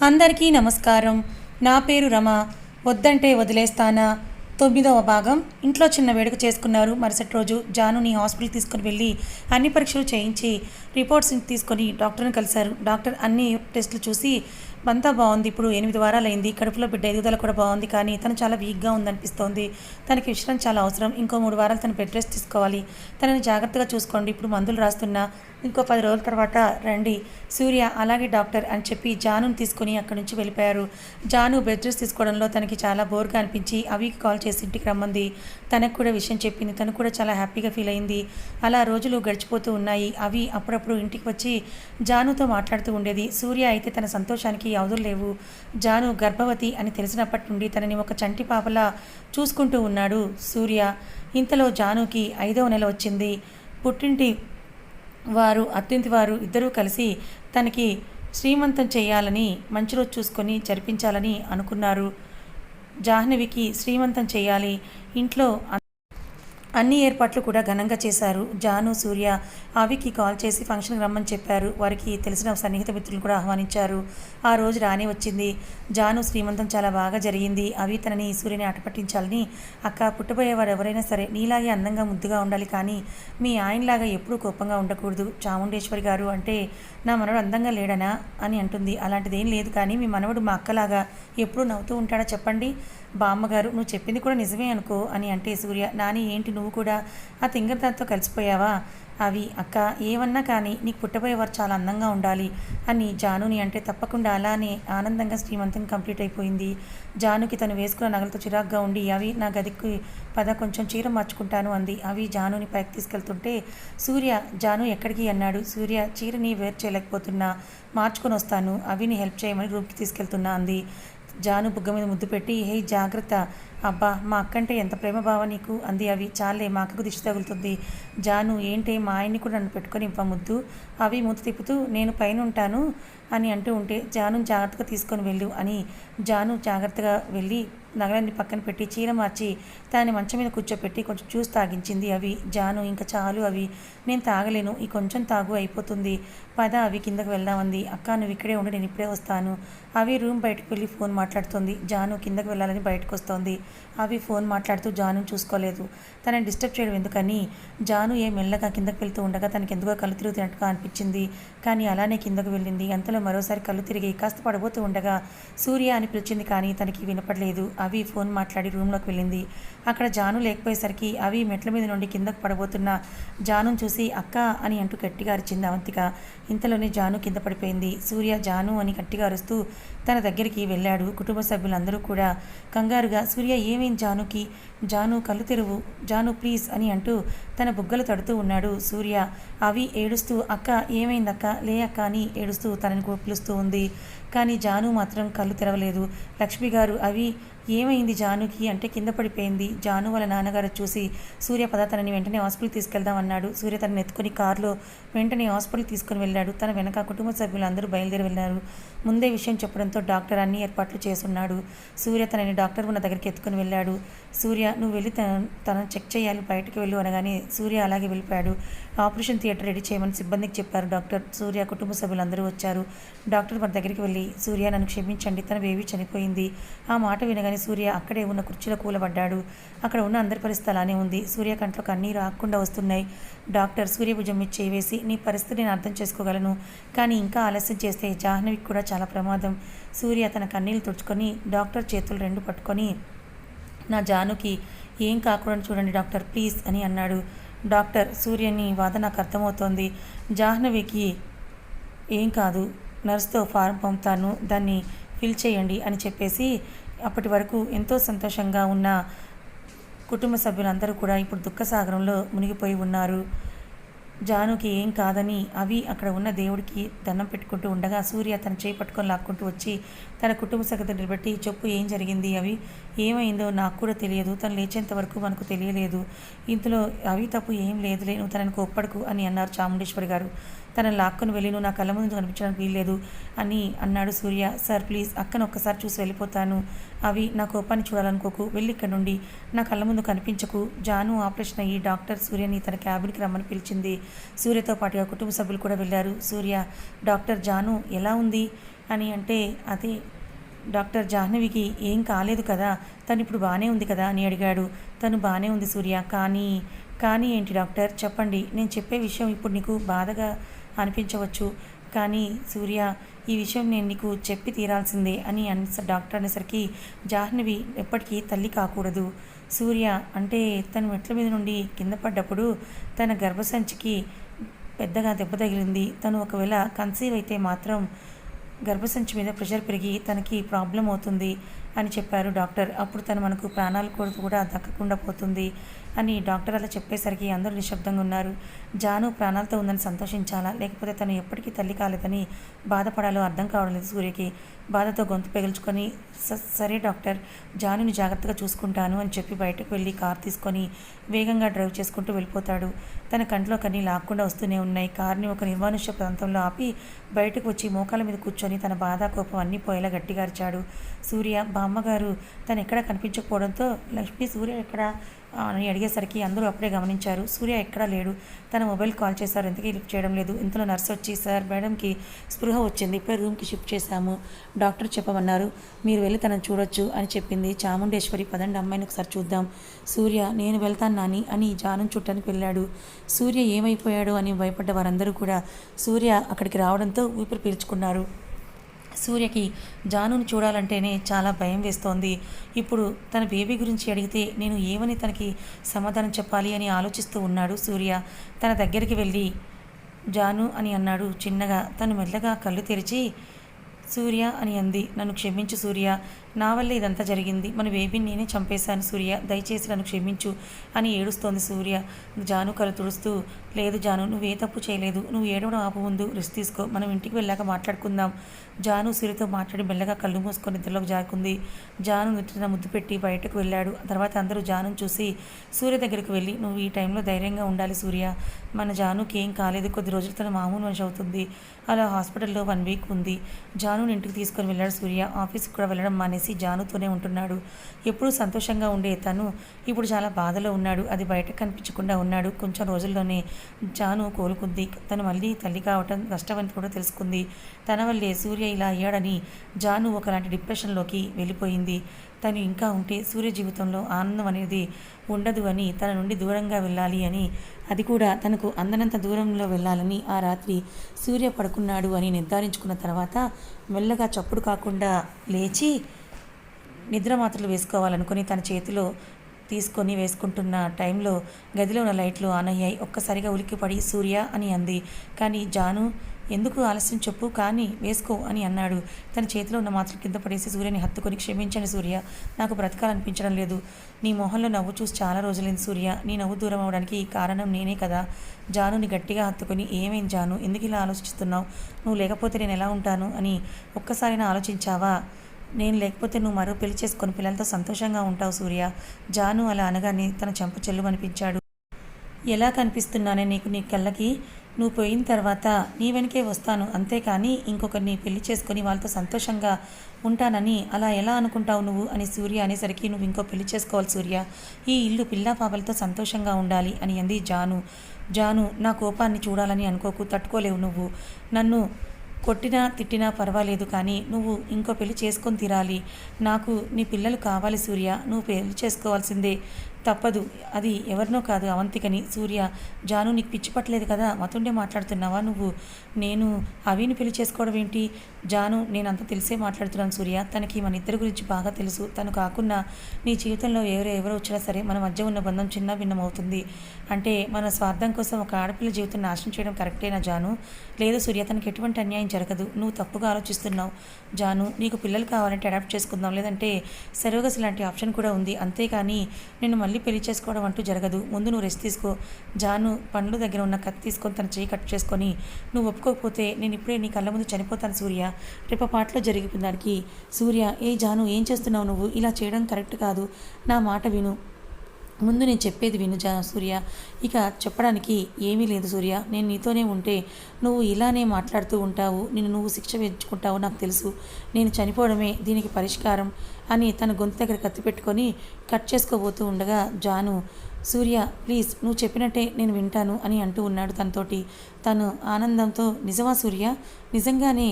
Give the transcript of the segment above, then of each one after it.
అందరికీ నమస్కారం. నా పేరు రమ. వద్దంటే వదిలేస్తానా 9వ భాగం. ఇంట్లో చిన్న వేడుక చేసుకున్నారు. మరుసటి రోజు జానుని హాస్పిటల్కి తీసుకుని వెళ్ళి అన్ని పరీక్షలు చేయించి రిపోర్ట్స్ తీసుకొని డాక్టర్ని కలిశారు. డాక్టర్ అన్ని టెస్టులు చూసి అంతా బాగుంది, ఇప్పుడు 8 వారాలైంది, కడుపులో బిడ్డ ఎదుగుదల కూడా బాగుంది, కానీ తను చాలా వీక్గా ఉందనిపిస్తోంది, తనకి విశ్రాంతి చాలా అవసరం, ఇంకో 3 వారాలు తను బెడ్ రెస్ట్ తీసుకోవాలి, తనని జాగ్రత్తగా చూసుకోండి, ఇప్పుడు మందులు రాస్తున్నా, ఇంకో 10 రోజుల తర్వాత రండి. సూర్య అలాగే డాక్టర్ అని చెప్పి జానుని తీసుకుని అక్కడి నుంచి వెళ్ళిపోయారు. జాను బెడ్ రెస్ట్ తీసుకోవడంలో తనకి చాలా బోర్గా అనిపించి అవికి కాల్ చేసి ఇంటికి రమ్మంది. తనకు కూడా విషయం చెప్పింది. తను కూడా చాలా హ్యాపీగా ఫీల్ అయింది. అలా రోజులు గడిచిపోతూ ఉన్నాయి. అవి అప్పుడప్పుడు ఇంటికి వచ్చి జానుతో మాట్లాడుతూ ఉండేది. సూర్య అయితే తన సంతోషానికి అవధులు లేవు. జాను గర్భవతి అని తెలిసినప్పటి నుండి తనని ఒక చంటి పాపలా చూసుకుంటూ ఉన్నాడు సూర్య. ఇంతలో జానుకి 5వ నెల వచ్చింది. పుట్టింటి వారు అత్తింటి వారు ఇద్దరూ కలిసి తనకి శ్రీమంతం చేయాలని మంచి రోజు చూసుకొని జరిపించాలని అనుకున్నారు. జాహ్నవికి శ్రీమంతం చేయాలి. ఇంట్లో అన్ని ఏర్పాట్లు కూడా ఘనంగా చేశారు. జాను సూర్య అవికి కాల్ చేసి ఫంక్షన్కి రమ్మని చెప్పారు. వారికి తెలిసిన సన్నిహిత మిత్రులు కూడా ఆహ్వానించారు. ఆ రోజు రానే వచ్చింది. జాను శ్రీమంతం చాలా బాగా జరిగింది. అవి తనని సూర్యని ఆటపట్టించాలని, అక్క పుట్టబోయేవారు ఎవరైనా సరే నీలాగే అందంగా ముద్దుగా ఉండాలి, కానీ మీ ఆయనలాగా ఎప్పుడూ కోపంగా ఉండకూడదు. చాముండేశ్వరి గారు అంటే నా మనవడు అందంగా లేడనా అని అంటుంది. అలాంటిదేం లేదు, కానీ మీ మనవడు మా అక్కలాగా ఎప్పుడూ నవ్వుతూ ఉంటాడా చెప్పండి. బామ్మగారు నువ్వు చెప్పింది కూడా నిజమే అనుకో అని అంటే సూర్య, నాని ఏంటి నువ్వు కూడా ఆ తింగరదాంతో కలిసిపోయావా? అవి అక్క ఏమన్నా కానీ నీకు పుట్టబోయేవారు చాలా అందంగా ఉండాలి అని జానుని అంటే తప్పకుండా అలానే ఆనందంగా శ్రీమంతం కంప్లీట్ అయిపోయింది. జానుకి తను వేసుకున్న నగలతో చిరాగ్గా ఉండి అవి నా గదికి పద కొంచెం చీర మార్చుకుంటాను అంది. అవి జానుని పైకి తీసుకెళ్తుంటే సూర్య జాను ఎక్కడికి అన్నాడు. సూర్య చీరని వేరు చేయలేకపోతున్నా, మార్చుకొని వస్తాను, అవిని హెల్ప్ చేయమని రూమ్కి తీసుకెళ్తున్నా అంది. జాను బుగ్గ మీద ముద్దు పెట్టి హే జాగ్రత్త, అబ్బా మా అక్కంటే ఎంత ప్రేమ భావ నీకు అంది. అవి చాలే మా అక్కకు దిష్టి తగులుతుంది. జాను ఏంటే మా ఆయన్ని కూడా నన్ను పెట్టుకొని ఇవ్వ ముద్దు. అవి మూత తిప్పుతూ నేను పైన ఉంటాను అని అంటూ ఉంటే జాను జాగ్రత్తగా తీసుకొని వెళ్ళు అని జాను జాగ్రత్తగా వెళ్ళి నగలన్నీ పక్కన పెట్టి చీర మార్చి తనని మంచం మీద కూర్చోపెట్టి కొంచెం జ్యూస్ తాగించింది. అవి జాను ఇంకా చాలు అవి నేను తాగలేను, ఈ కొంచెం తాగు అయిపోతుంది, పద అవి కిందకు వెళ్దామంది. అక్క నువ్వు ఇక్కడే ఉండి నేను ఇప్పుడే వస్తాను. అవి రూమ్ బయటకు వెళ్ళి ఫోన్ మాట్లాడుతుంది. జాను కిందకు వెళ్ళాలని బయటకు వస్తోంది. అవి ఫోన్ మాట్లాడుతూ జాను చూసుకోలేదు. తనని డిస్టర్బ్ చేయడం ఎందుకని జాను మెల్లగా కిందకు వెళ్తూ ఉండగా తనకి ఎందుకో కళ్ళు తిరుగుతున్నట్టుగా అనిపించింది. కానీ అలానే కిందకు వెళ్ళింది. అంతలో మరోసారి కళ్ళు తిరిగి కాస్త పడబోతూ ఉండగా సూర్య అని పిలిచింది, కానీ తనకి వినపడలేదు. అవి ఫోన్ మాట్లాడి రూమ్లోకి వెళ్ళింది. అక్కడ జాను లేకపోయేసరికి అవి మెట్ల మీద నుండి కిందకు పడబోతున్న జానును చూసి అక్క అని అంటూ గట్టిగా అరిచింది అవంతిక. ఇంతలోనే జాను కింద పడిపోయింది. సూర్య జాను అని గట్టిగా అరుస్తూ తన దగ్గరికి వెళ్ళాడు. కుటుంబ సభ్యులందరూ కూడా కంగారుగా సూర్య ఏమైంది జానుకి, జాను కళ్ళు తెరువు, జాను ప్లీజ్ అని అంటూ తన బుగ్గలు తడుతూ ఉన్నాడు సూర్య. అవి ఏడుస్తూ అక్క ఏమైందక్క, లే అక్క అని ఏడుస్తూ తనని పిలుస్తూ ఉంది. కానీ జాను మాత్రం కళ్ళు తెరవలేదు. లక్ష్మి గారు అవి ఏమైంది జానుకి అంటే కింద పడిపోయింది. జాను వాళ్ళ నాన్నగారు చూసి సూర్య పద తనని వెంటనే హాస్పిటల్కి తీసుకెళ్దాం అన్నాడు. సూర్య తనని ఎత్తుకుని కారులో వెంటనే హాస్పిటల్కి తీసుకుని వెళ్ళాడు. తన వెనక కుటుంబ సభ్యులు అందరూ బయలుదేరి వెళ్ళారు. ముందే విషయం చెప్పడంతో డాక్టర్ అన్ని ఏర్పాట్లు చేసున్నాడు. సూర్య తనని డాక్టర్ ఉన్న దగ్గరికి ఎత్తుకుని వెళ్ళాడు. సూర్య నువ్వు వెళ్ళి తనను చెక్ చేయాలి, బయటకు వెళ్ళు అనగానే సూర్య అలాగే వెళ్ళిపోయాడు. ఆపరేషన్ థియేటర్ రెడీ చేయమని సిబ్బందికి చెప్పారు డాక్టర్. సూర్య కుటుంబ సభ్యులందరూ వచ్చారు. డాక్టర్ వారి దగ్గరికి వెళ్ళి సూర్య నన్ను క్షమించండి, తన బేబీ చనిపోయింది. ఆ మాట వినగానే సూర్య అక్కడే ఉన్న కుర్చీలో కూలబడ్డాడు. అక్కడ ఉన్న అందరి పరిస్థితి అలానే ఉంది. సూర్య కంట్లో కన్నీరు ఆగకుండా వస్తున్నాయి. డాక్టర్ సూర్య భుజం మీద చేవేసి నీ పరిస్థితి నేను అర్థం చేసుకోగలను, కానీ ఇంకా ఆలస్యం చేస్తే జాహ్నవికి కూడా చాలా ప్రమాదం. సూర్య తన కన్నీళ్ళు తుడుచుకొని డాక్టర్ చేతులు 2 పట్టుకొని నా జానుకి ఏం కాకూడని చూడండి డాక్టర్ ప్లీజ్ అని అన్నాడు. డాక్టర్ సూర్యని వాద నాకు అర్థమవుతోంది, జాహ్నవికి ఏం కాదు, నర్స్తో ఫారం పంపుతాను, దాన్ని ఫిల్ చేయండి అని చెప్పేసి అప్పటి వరకు ఎంతో సంతోషంగా ఉన్న కుటుంబ సభ్యులందరూ కూడా ఇప్పుడు దుఃఖసాగరంలో మునిగిపోయి ఉన్నారు. జానుకి ఏం కాదని అవి అక్కడ ఉన్న దేవుడికి దండం పెట్టుకుంటూ ఉండగా సూర్య తన చేయి పట్టుకొని లాక్కుంటూ వచ్చి తన కుటుంబ సభ్యులను నిలబెట్టి చెప్పు ఏం జరిగింది, అవి ఏమైందో నాకు కూడా తెలియదు, తను లేచేంత వరకు మనకు తెలియలేదు, ఇందులో అవి తప్పు ఏం లేదులే, నువ్వు తనని కోప్పడకు అని అన్నారు చాముండేశ్వరి గారు. తనని లాక్కొని వెళ్ళి నువ్వు నా కళ్ళ ముందు కనిపించడానికి వీల్లేదు అని అన్నాడు సూర్య. సార్ ప్లీజ్ అక్కను ఒక్కసారి చూసి వెళ్ళిపోతాను, అవి నా కోపాన్ని చూడాలనుకోకు, వెళ్ళి ఇక్కడ నుండి నా కళ్ళ ముందు కనిపించకు. జాను ఆపరేషన్ అయ్యి డాక్టర్ సూర్యని తన క్యాబిన్కి రమ్మని పిలిచింది. సూర్యతో పాటుగా కుటుంబ సభ్యులు కూడా వెళ్ళారు. సూర్య డాక్టర్ జాను ఎలా ఉంది, అని అంటే, అదే డాక్టర్ జాహ్నవికి ఏం కాలేదు కదా, తను ఇప్పుడు బాగానే ఉంది కదా అని అడిగాడు. తను బాగానే ఉంది సూర్య, కానీ ఏంటి డాక్టర్ చెప్పండి. నేను చెప్పే విషయం ఇప్పుడు నీకు బాధగా అనిపించవచ్చు, కానీ సూర్య ఈ విషయం నేను నీకు చెప్పి తీరాల్సిందే అని డాక్టర్ అనేసరికి, జాహ్నవి ఎప్పటికీ తల్లి కాకూడదు సూర్య. అంటే తను మెట్ల మీద నుండి కింద పడ్డప్పుడు తన గర్భసంచికి పెద్దగా దెబ్బ తగిలింది. తను ఒకవేళ కన్సీవ్ అయితే మాత్రం గర్భసంచి మీద ప్రెషర్ పెరిగి తనకి ప్రాబ్లం అవుతుంది అని చెప్పారు డాక్టర్. అప్పుడు తను మనకు ప్రాణాలు కూడా దక్కకుండా పోతుంది అని డాక్టర్ అలా చెప్పేసరికి అందరూ నిశ్శబ్దంగా ఉన్నారు. జాను ప్రాణాలతో ఉందని సంతోషించాలా, లేకపోతే తను ఎప్పటికీ తల్లి కాలేదని బాధపడాలో అర్థం కావడం లేదు సూర్యకి. బాధతో గొంతు పెగుల్చుకొని, సరే డాక్టర్, జానుని జాగ్రత్తగా చూసుకుంటాను అని చెప్పి బయటకు వెళ్ళి కారు తీసుకొని వేగంగా డ్రైవ్ చేసుకుంటూ వెళ్ళిపోతాడు. తన కంట్లో కన్నీ లాక్కుండా వస్తూనే ఉన్నాయి. కారుని ఒక నిర్మానుష్య ప్రాంతంలో ఆపి బయటకు వచ్చి మోకాల మీద కూర్చొని తన బాధ కోపం అన్నీ పోయేలా గట్టిగా అరిచాడు. సూర్య బామ్మగారు తను ఎక్కడా కనిపించకపోవడంతో లక్ష్మి సూర్య ఎక్కడా అని అడిగేసరికి అందరూ అప్పుడే గమనించారు. సూర్య ఎక్కడా లేడు. తన మొబైల్ కాల్ చేశారు, ఎంతకీ లిఫ్ట్ చేయడం లేదు. ఇంతలో నర్స్ వచ్చి, సార్ మేడంకి స్పృహ వచ్చింది, ఇప్పుడే రూమ్కి షిఫ్ట్ చేశాము, డాక్టర్ చెప్పమన్నారు, మీరు వెళ్ళి తనను చూడొచ్చు అని చెప్పింది. చాముండేశ్వరి, పదండి అమ్మాయిని ఒకసారి చూద్దాం. సూర్య, నేను వెళ్తాను నాని అని జాను చుట్టానికి వెళ్ళాడు. సూర్య ఏమైపోయాడు అని భయపడ్డ వారందరూ కూడా సూర్య అక్కడికి రావడంతో ఊపిరి పీల్చుకున్నారు. సూర్యకి జానుని చూడాలంటేనే చాలా భయం వేస్తోంది. ఇప్పుడు తన బేబీ గురించి అడిగితే నేను ఏమని తనకి సమాధానం చెప్పాలి అని ఆలోచిస్తూ ఉన్నాడు సూర్య. తన దగ్గరికి వెళ్ళి జాను అని అన్నాడు చిన్నగా. తను మెల్లగా కళ్ళు తెరిచి సూర్య అని అంది. నన్ను క్షమించు సూర్య, నా వల్లే ఇదంతా జరిగింది, మన బేబీని నేనే చంపేశాను సూర్య, దయచేసి నన్ను క్షమించు అని ఏడుస్తోంది సూర్య. జాను కళ్ళు తుడుస్తూ, లేదు జాను, నువ్వే తప్పు చేయలేదు, నువ్వు ఏడవడం ఆపు, ముందు రెస్ట్ తీసుకో, మనం ఇంటికి వెళ్ళాక మాట్లాడుకుందాం. జాను సూర్యతో మాట్లాడి మెల్లగా కళ్ళు మూసుకొని నిద్రలోకి జారుకుంది. జాను నిద్ర ముద్దు పెట్టి బయటకు వెళ్ళాడు. తర్వాత అందరూ జానును చూసి సూర్య దగ్గరికి వెళ్ళి, నువ్వు ఈ టైంలో ధైర్యంగా ఉండాలి సూర్య, మన జానుకి ఏం కాలేదు, కొద్ది రోజులు తన మామూలు మనిషి అవుతుంది, అలా హాస్పిటల్లో 1 వీక్ ఉంది. జానుని ఇంటికి తీసుకొని వెళ్ళాడు సూర్య. ఆఫీస్కి కూడా వెళ్ళడం మానేసి జానుతోనే ఉంటున్నాడు. ఎప్పుడూ సంతోషంగా ఉండే తను ఇప్పుడు చాలా బాధలో ఉన్నాడు. అది బయటకు కనిపించకుండా ఉన్నాడు. కొంచెం రోజుల్లోనే జాను కోలుకుంది. తను మళ్ళీ తల్లి కావటం కష్టమని కూడా తెలుసుకుంది. తన వల్లే సూర్య ఇలా అయ్యాడని జాను ఒకలాంటి డిప్రెషన్లోకి వెళ్ళిపోయింది. తను ఇంకా ఉంటే సూర్య జీవితంలో ఆనందం అనేది ఉండదు అని, తన నుండి దూరంగా వెళ్ళాలి అని, అది కూడా తనకు అందనంత దూరంలో వెళ్ళాలని ఆ రాత్రి సూర్య పడుకున్నాడు అని నిర్ధారించుకున్న తర్వాత మెల్లగా చప్పుడు కాకుండా లేచి నిద్ర మాత్రలు వేసుకోవాలనుకుని తన చేతిలో తీసుకొని వేసుకుంటున్న టైంలో గదిలో ఉన్న లైట్లు ఆన్ అయ్యాయి. ఒక్కసారిగా ఉలిక్కిపడి సూర్య అని అంది. కానీ జాను, ఎందుకు ఆలస్యం చెప్పు, కానీ వేసుకో అని అన్నాడు. తన చేతిలో ఉన్న మాత్రం కింద పడేసి సూర్యని హత్తుకొని, క్షమించండి సూర్య, నాకు బ్రతకాలనిపించడం లేదు, నీ మొహంలో నవ్వు చూసి చాలా రోజులైంది సూర్య, నీ నవ్వు దూరం అవడానికి కారణం నేనే కదా. జానుని గట్టిగా హత్తుకొని, ఏమైంది జాను, ఎందుకు ఇలా ఆలోచిస్తున్నావు, నువ్వు లేకపోతే నేను ఎలా ఉంటాను అని ఒక్కసారైనా ఆలోచించావా, నేను లేకపోతే నువ్వు మరో పెళ్లి చేసుకొని పిల్లలతో సంతోషంగా ఉంటావు సూర్య. జాను అలా అనగానే తన చెంప చెల్లుమనిపించాడు. ఎలా కనిపిస్తున్నానే నీకు నీ కళ్ళకి, నువ్వు పోయిన తర్వాత నీ వెనకే వస్తాను, అంతేకాని ఇంకొకరిని పెళ్లి చేసుకొని వాళ్ళతో సంతోషంగా ఉంటానని అలా ఎలా అనుకుంటావు నువ్వు అని సూర్య అనేసరికి, నువ్వు ఇంకో పెళ్లి చేసుకోవాలి సూర్య, ఈ ఇల్లు పిల్లా పాపలతో సంతోషంగా ఉండాలి అని అంది జాను. జాను, నా కోపాన్ని చూడాలని అనుకోకు, తట్టుకోలేవు నువ్వు, నన్ను కొట్టినా తిట్టినా పర్వాలేదు, కానీ నువ్వు ఇంకో పెళ్లి చేసుకొని తీరాలి, నాకు నీ పిల్లలు కావాలి సూర్య, నువ్వు పెళ్లి చేసుకోవాల్సిందే, తప్పదు, అది ఎవరినో కాదు అవంతికని. సూర్య, జాను నీకు పిచ్చి పట్టలేదు కదా, మతుండే మాట్లాడుతున్నావా నువ్వు, నేను అవిని పెళ్లి చేసుకోవడం ఏంటి, జాను నేనంతా తెలిసే మాట్లాడుతున్నాను సూర్య, తనకి మన ఇద్దరి గురించి బాగా తెలుసు, తను కాకుండా నీ జీవితంలో ఎవరో వచ్చినా సరే మన మధ్య ఉన్న బంధం చిన్న భిన్నం అవుతుంది, అంటే మన స్వార్థం కోసం ఒక ఆడపిల్ల జీవితం నాశనం చేయడం కరెక్టేనా జాను, లేదు సూర్య, తనకి ఎటువంటి అన్యాయం జరగదు, నువ్వు తప్పుగా ఆలోచిస్తున్నావు జాను, నీకు పిల్లలు కావాలంటే అడాప్ట్ చేసుకుందాం, లేదంటే సరోగసి లాంటి ఆప్షన్ కూడా ఉంది, అంతేకాని నేను మళ్ళీ పెళ్లి చేసుకోవడం అంటూ జరగదు, ముందు నువ్వు రెస్ట్ తీసుకో. జాను పండ్లు దగ్గర ఉన్న కత్తి తీసుకొని తన చేయి కట్ చేసుకొని, నువ్వు ఒప్పుకోకపోతే నేను ఇప్పుడే నీ కళ్ళ ముందు చనిపోతాను సూర్య, రేపు పాటలో జరిగిపోయిన దానికి. సూర్య, ఏ జాను ఏం చేస్తున్నావు నువ్వు, ఇలా చేయడం కరెక్ట్ కాదు, నా మాట విను, ముందు నేను చెప్పేది విను సూర్య, ఇక చెప్పడానికి ఏమీ లేదు సూర్య, నేను నీతోనే ఉంటే నువ్వు ఇలానే మాట్లాడుతూ ఉంటావు, నువ్వు శిక్ష వేయించుకుంటావు నాకు తెలుసు, నేను చనిపోవడమే దీనికి పరిష్కారం అని తన గొంతు దగ్గర కత్తి పెట్టుకొని కట్ చేసుకోబోతూ ఉండగా జాను, సూర్య ప్లీజ్ నువ్వు చెప్పినట్టే నేను వింటాను అని అంటూ ఉన్నాడు తనతోటి. తను ఆనందంతో, నిజమా సూర్య, నిజంగానే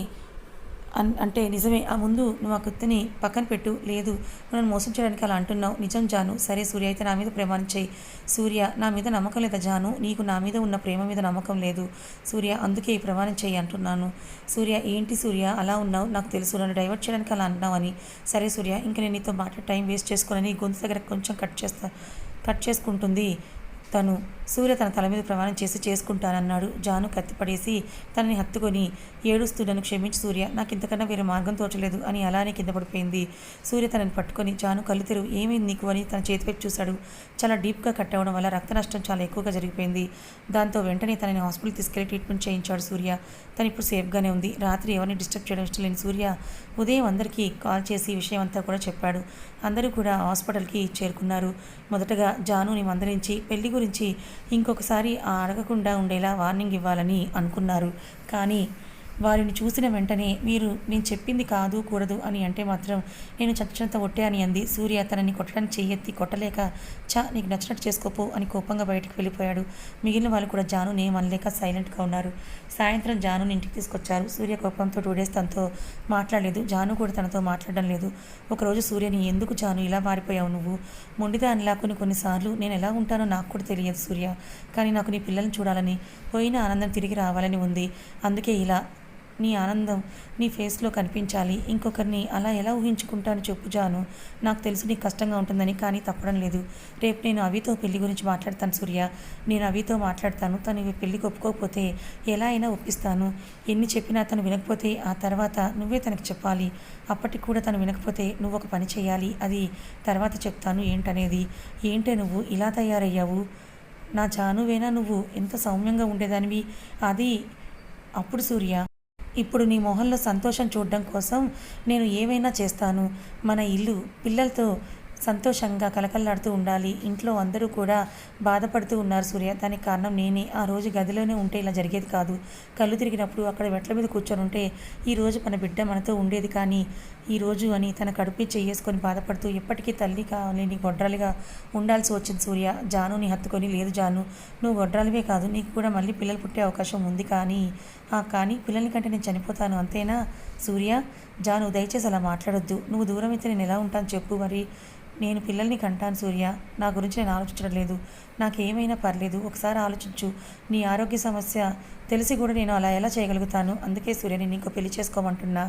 అంటే నిజమే. ఆ ముందు నువ్వు ఆ కత్తిని పక్కన పెట్టు. లేదు, నువ్వు నన్ను మోసం చేయడానికి అలా అంటున్నావు. నిజం జాను. సరే సూర్య, అయితే నా మీద ప్రమాణం చేయి. సూర్య, నా మీద నమ్మకం లేదా జాను? నీకు నా మీద ఉన్న ప్రేమ మీద నమ్మకం లేదు సూర్య, అందుకే ఈ ప్రమాణం చేయి అంటున్నాను. సూర్య, ఏంటి సూర్య అలా ఉన్నావు? నాకు తెలుసు నన్ను డైవర్ట్ చేయడానికి అలా అంటున్నావని. సరే సూర్య, ఇంక నేను నీతో మాట్లాడి టైం వేస్ట్ చేసుకోనని గొంతు దగ్గర కొంచెం కట్ చేసుకుంటుంది తను. సూర్య తన తల మీద ప్రమాణం చేసి చేసుకుంటానన్నాడు. జాను కత్తిపడేసి తనని హత్తుకొని ఏడుస్తూ, నన్ను క్షమించి సూర్య, నాకు ఇంతకన్నా వేరే మార్గం తోచలేదు అని అలానే కింద పడిపోయింది. సూర్య తనని పట్టుకొని, జాను కళ్ళు తెరువు, ఏమైంది నీకు అని తన చేతి వైపు చూశాడు. చాలా డీప్గా కట్ అవ్వడం వల్ల రక్త నష్టం చాలా ఎక్కువగా జరిగిపోయింది. దాంతో వెంటనే తనని హాస్పిటల్ తీసుకెళ్లి ట్రీట్మెంట్ చేయించాడు సూర్య. తను ఇప్పుడు సేఫ్గానే ఉంది. రాత్రి ఎవరిని డిస్టర్బ్ చేయడం ఇష్టం లేని సూర్య ఉదయం అందరికీ కాల్ చేసి విషయం అంతా కూడా చెప్పాడు. అందరూ కూడా హాస్పిటల్కి చేరుకున్నారు. మొదటగా జానుని మందరించి పెళ్లి గురించి ఇంకొకసారి అడగకుండా ఉండేలా వార్నింగ్ ఇవ్వాలని అనుకున్నారు. కానీ వారిని చూసిన వెంటనే మీరు నేను చెప్పింది కాదు కూడదు అని అంటే మాత్రం నేను చచ్చినంత ఒట్టే అని అంది. సూర్య తనని కొట్టడానికి చెయ్యెత్తి కొట్టలేక, నీకు నచ్చినట్టు చేసుకోపో అని కోపంగా బయటకు వెళ్ళిపోయాడు. మిగిలిన వాళ్ళు కూడా జాను నేమనలేక సైలెంట్గా ఉన్నారు. సాయంత్రం జానుని ఇంటికి తీసుకొచ్చారు. సూర్య కోపంతో 2 days తనతో మాట్లాడలేదు. జాను కూడా తనతో మాట్లాడడం లేదు. ఒకరోజు సూర్యని, ఎందుకు జాను ఇలా మారిపోయావు నువ్వు? మొండిదానిలా కొన్నిసార్లు నేను ఎలా ఉంటానో నాకు కూడా తెలియదు సూర్య, కానీ నాకు నీ పిల్లల్ని చూడాలని, పోయిన ఆనందం తిరిగి రావాలని ఉంది. అందుకే ఇలా నీ ఆనందం నీ ఫేస్లో కనిపించాలి. ఇంకొకరిని అలా ఎలా ఊహించుకుంటాను చెప్పు జాను? నాకు తెలుసు నీకు కష్టంగా ఉంటుందని, కానీ తప్పడం లేదు. రేపు నేను అవితో పెళ్లి గురించి మాట్లాడతాను సూర్య. నేను అవితో మాట్లాడతాను. తను పెళ్లికి ఒప్పుకోకపోతే ఎలా అయినా ఒప్పిస్తాను. ఎన్ని చెప్పినా తను వినకపోతే ఆ తర్వాత నువ్వే తనకి చెప్పాలి. అప్పటికి కూడా తను వినకపోతే నువ్వు ఒక పని చేయాలి. అది తర్వాత చెప్తాను ఏంటనేది. ఏంటే నువ్వు ఇలా తయారయ్యావు? నా జానువేనా నువ్వు? ఎంత సౌమ్యంగా ఉండేదానివి. అది అప్పుడు సూర్య, ఇప్పుడు నీ మొహంలో సంతోషం చూడడం కోసం నేను ఏమైనా చేస్తాను. మన ఇల్లు పిల్లలతో సంతోషంగా కలకల్లాడుతూ ఉండాలి. ఇంట్లో అందరూ కూడా బాధపడుతూ ఉన్నారు సూర్య. దానికి కారణం నేనే. ఆ రోజు గదిలోనే ఉంటే ఇలా జరిగేది కాదు. కళ్ళు తిరిగినప్పుడు అక్కడ మెట్ల మీద కూర్చొని ఉంటే ఈరోజు మన బిడ్డ మనతో ఉండేది. కానీ ఈరోజు అని తన కడుపు చేసుకొని బాధపడుతూ ఎప్పటికీ తల్లి కాలేని గొడ్రాలిగా ఉండాల్సి వచ్చింది సూర్య. జానుని హత్తుకొని, లేదు జాను, నువ్వు గొడ్రాలివే కాదు, నీకు కూడా మళ్ళీ పిల్లలు పుట్టే అవకాశం ఉంది. కానీ పిల్లల కంటే నేను చనిపోతాను అంతేనా సూర్య? జాను, దయచేసి అలా మాట్లాడొద్దు. నువ్వు దూరం అయితే నేను ఎలా ఉంటాను చెప్పు మరి? నేను పిల్లల్ని కంటాను సూర్య. నా గురించి నేను ఆలోచించడం లేదు. నాకేమైనా పర్లేదు. ఒకసారి ఆలోచించు. నీ ఆరోగ్య సమస్య తెలిసి కూడా నేను అలా ఎలా చేయగలుగుతాను? అందుకే సూర్య నేను ఇంకో పెళ్లి చేసుకోమంటున్నా.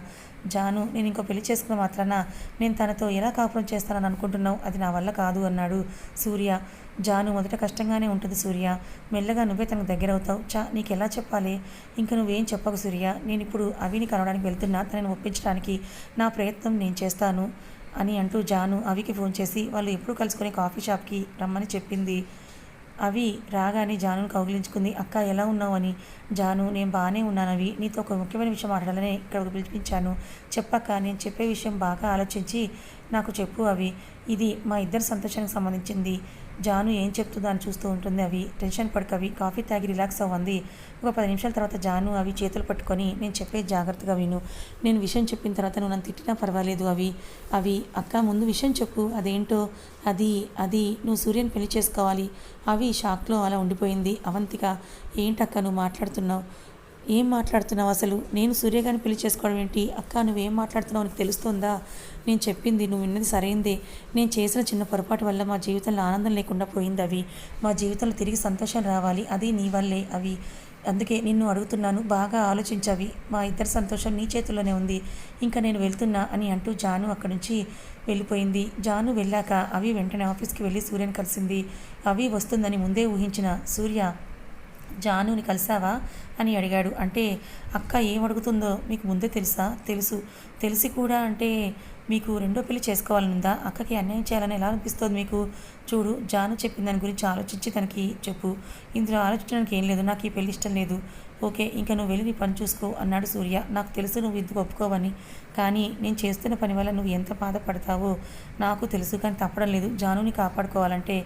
జాను, నేను ఇంకో పెళ్లి చేసుకున్న మాత్రాన నేను తనతో ఎలా కాపురం చేస్తానని అనుకుంటున్నావు? అది నా వల్ల కాదు అన్నాడు సూర్య. జాను, మొదట కష్టంగానే ఉంటుంది సూర్య. మెల్లగా నువ్వే తనకు దగ్గరవుతావు. నీకు ఎలా చెప్పాలి? ఇంకా నువ్వేం చెప్పకు సూర్య. నేను ఇప్పుడు అవిని కలవడానికి వెళ్తున్నా. తనని ఒప్పించడానికి నా ప్రయత్నం నేను చేస్తాను అని అంటూ జాను అవికి ఫోన్ చేసి వాళ్ళు ఎప్పుడు కలుసుకొని కాఫీ షాప్కి రమ్మని చెప్పింది. అవి రాగానే జానును కౌగిలించుకుంది. అక్క ఎలా ఉన్నావు అని. జాను, నేను బాగానే ఉన్నాను అవి. నీతో ఒక ముఖ్యమైన విషయం మాట్లాడాలని ఇక్కడ పిలిపించాను. చెప్పక్క, నేను చెప్పే విషయం బాగా ఆలోచించి నాకు చెప్పు అవి. ఇది మా ఇద్దరి సంతోషానికి సంబంధించింది. జాను ఏం చెప్తుందో అని చూస్తూ ఉంటుంది అవి. టెన్షన్ పడకవి, కాఫీ తాగి రిలాక్స్ అవ్వంది. ఒక 10 నిమిషాల తర్వాత జాను అవి చేతులు పట్టుకొని, నేను చెప్పేది జాగ్రత్తగా విను. నేను విషయం చెప్పిన తర్వాత నువ్వు నన్ను తిట్టినా పర్వాలేదు అవి అక్క ముందు విషయం చెప్పు. అదేంటో? అది నువ్వు సూర్యని పెళ్లి చేసుకోవాలి. అవి షాక్లో అలా ఉండిపోయింది. అవంతిక, ఏంటక్క నువ్వు మాట్లాడుతున్నావు? ఏం మాట్లాడుతున్నావు అసలు? నేను సూర్యగారిని పెళ్లి చేసుకోవడం ఏంటి? అక్క నువ్వేం మాట్లాడుతున్నావు నీకు తెలుస్తుందా? నేను చెప్పింది నువ్వు విన్నది సరైందే. నేను చేసిన చిన్న పొరపాటు వల్ల మా జీవితంలో ఆనందం లేకుండా పోయింది అవి. మా జీవితంలో తిరిగి సంతోషం రావాలి. అది నీ వల్లే అవి. అందుకే నిన్ను అడుగుతున్నాను, బాగా ఆలోచించవి. మా ఇద్దరి సంతోషం నీ చేతుల్లోనే ఉంది. ఇంకా నేను వెళ్తున్నా అని అంటూ జాను అక్కడి నుంచి వెళ్ళిపోయింది. జాను వెళ్ళాక అవి వెంటనే ఆఫీస్కి వెళ్ళి సూర్యని కలిసింది. అవి వస్తుందని ముందే ఊహించిన సూర్య, జానుని కలిసావా అని అడిగాడు. అంటే అక్క ఏం అడుగుతుందో మీకు ముందే తెలుసా? తెలిసి కూడా అంటే మీకు రెండో పెళ్లి చేసుకోవాలనుందా? అక్కకి అన్యాయం చేయాలని ఎలా అనిపిస్తుంది మీకు? చూడు, జాను చెప్పిన దాని గురించి ఆలోచించి తనకి చెప్పు. ఇందులో ఆలోచించడానికి ఏం లేదు. నాకు ఈ పెళ్లి ఇష్టం లేదు. ఓకే, ఇంకా నువ్వు వెళ్ళి నీ పని చూసుకో అన్నాడు సూర్య. నాకు తెలుసు నువ్వు ఇందుకు ఒప్పుకోవని, కానీ నేను చేస్తున్న పని వల్ల నువ్వు ఎంత బాధపడతావో నాకు తెలుసు. కానీ తప్పడం లేదు. జానుని కాపాడుకోవాలంటే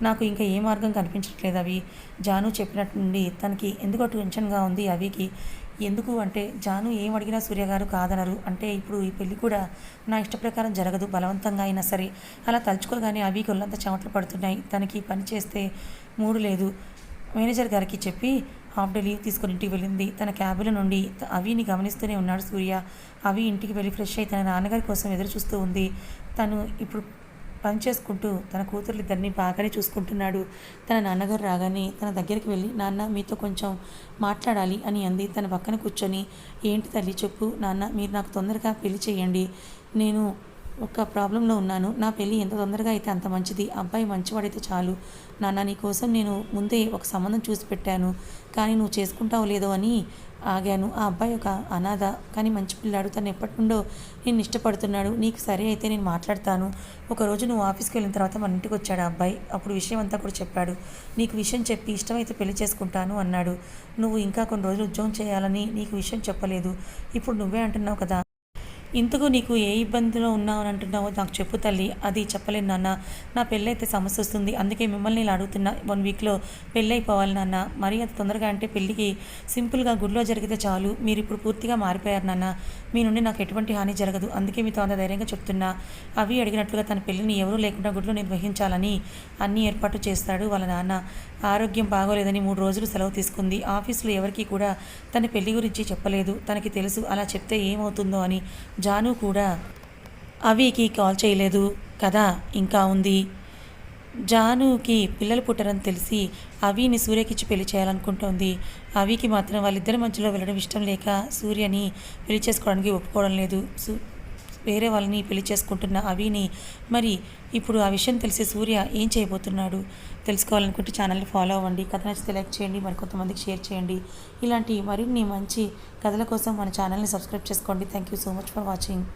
నాకు ఇంకా ఏ మార్గం కనిపించట్లేదు అవి. జాను చెప్పినట్టు నుండి తనకి ఎందుకో టెన్షన్గా ఉంది అవికి. ఎందుకు అంటే జాను ఏం అడిగినా సూర్య గారు కాదనరు. అంటే ఇప్పుడు ఈ పెళ్లి కూడా నా ఇష్ట ప్రకారం జరగదు, బలవంతంగా అయినా సరే. అలా తలుచుకోగానే అవికి ఒళ్ళంతా చెమటలు పడుతున్నాయి. తనకి పని చేస్తే మూడు లేదు. మేనేజర్ గారికి చెప్పి హాఫ్ డే లీవ్ తీసుకొని ఇంటికి వెళ్ళింది. తన క్యాబిన్లో నుండి అవిని గమనిస్తూనే ఉన్నాడు సూర్య. అవి ఇంటికి వెళ్ళి ఫ్రెష్ అయి తన నాన్నగారి కోసం ఎదురు చూస్తూ ఉంది. తను ఇప్పుడు పని చేసుకుంటూ తన కూతుర్లిద్దరిని బాగానే చూసుకుంటున్నాడు. తన నాన్నగారు రాగానే తన దగ్గరికి వెళ్ళి, నాన్న మీతో కొంచెం మాట్లాడాలి అని అంది. తన పక్కన కూర్చొని, ఏంటి తల్లి చెప్పు నాన్న, మీరు నాకు తొందరగా పెళ్లి చేయండి, నేను ఒక ప్రాబ్లంలో ఉన్నాను, నా పెళ్ళి ఎంత తొందరగా అయితే అంత మంచిది, అబ్బాయి మంచివాడైతే చాలు నాన్న, నీ కోసం నేను ముందే ఒక సంబంధం చూసి పెట్టాను, కానీ నువ్వు చేసుకుంటావో లేదో అని ఆగాను. ఆ అబ్బాయి ఒక అనాథ, కానీ మంచి పిల్లాడు, తను ఎప్పటి నుండో నేను ఇష్టపడుతున్నాడు, నీకు సరే అయితే నేను మాట్లాడతాను. ఒకరోజు నువ్వు ఆఫీస్కి వెళ్ళిన తర్వాత మన ఇంటికి వచ్చాడు ఆ అబ్బాయి. అప్పుడు విషయం అంతా కూడా చెప్పాడు. నీకు విషయం చెప్పి ఇష్టమైతే పెళ్లి చేసుకుంటాను అన్నాడు. నువ్వు ఇంకా కొన్ని రోజులు ఉద్యోగం చేయాలని నీకు విషయం చెప్పలేదు. ఇప్పుడు నువ్వే అంటున్నావు కదా, ఇంతకు నీకు ఏ ఇబ్బందిలో ఉన్నావు అని అంటున్నావో నాకు చెప్పు తల్లి. అది చెప్పలేను నాన్న, నా పెళ్ళైతే సమస్య వస్తుంది, అందుకే మిమ్మల్ని ఇలా అడుగుతున్నా. 1 వీక్లో పెళ్ళి అయిపోవాలి నాన్న, మరీ అంత తొందరగా అంటే పెళ్ళికి సింపుల్గా గుడిలో జరిగితే చాలు. మీరు ఇప్పుడు పూర్తిగా మారిపోయారు నాన్న, మీ నుండి నాకు ఎటువంటి హాని జరగదు, అందుకే మీతో అంత ధైర్యంగా చెప్తున్నా. అవి అడిగినట్లుగా తన పెళ్ళిని ఎవరూ లేకుండా గుడిలో నిర్వహించాలని అన్ని ఏర్పాటు చేస్తాడు వాళ్ళ నాన్న. ఆరోగ్యం బాగోలేదని 3 రోజులు సెలవు తీసుకుంది. ఆఫీసులో ఎవరికీ కూడా తన పెళ్లి గురించి చెప్పలేదు. తనకి తెలుసు అలా చెప్తే ఏమవుతుందో అని. జాను కూడా అవికి కాల్ చేయలేదు కదా, ఇంకా ఉంది. జానుకి పిల్లలు పుట్టరని తెలిసి అవిని సూర్యకిచ్చి పెళ్లి చేయాలనుకుంటోంది. అవికి మాత్రం వాళ్ళిద్దరి మధ్యలో వెళ్ళడం ఇష్టం లేక సూర్యని పెళ్లి చేసుకోవడానికి ఒప్పుకోవడం లేదు. వేరే వాళ్ళని పెళ్లి చేసుకుంటున్న అవిని మరి ఇప్పుడు ఆ విషయం తెలిసి సూర్య ఏం చేయబోతున్నాడు తెలుసుకోవాలనుకుంటే ఛానల్ని ఫాలో అవ్వండి. కథ నచ్చితే లైక్ చేయండి, మరికొంతమందికి షేర్ చేయండి. ఇలాంటి మరిన్ని మంచి కథల కోసం మన ఛానల్ని సబ్స్క్రైబ్ చేసుకోండి. Thank you so much for watching.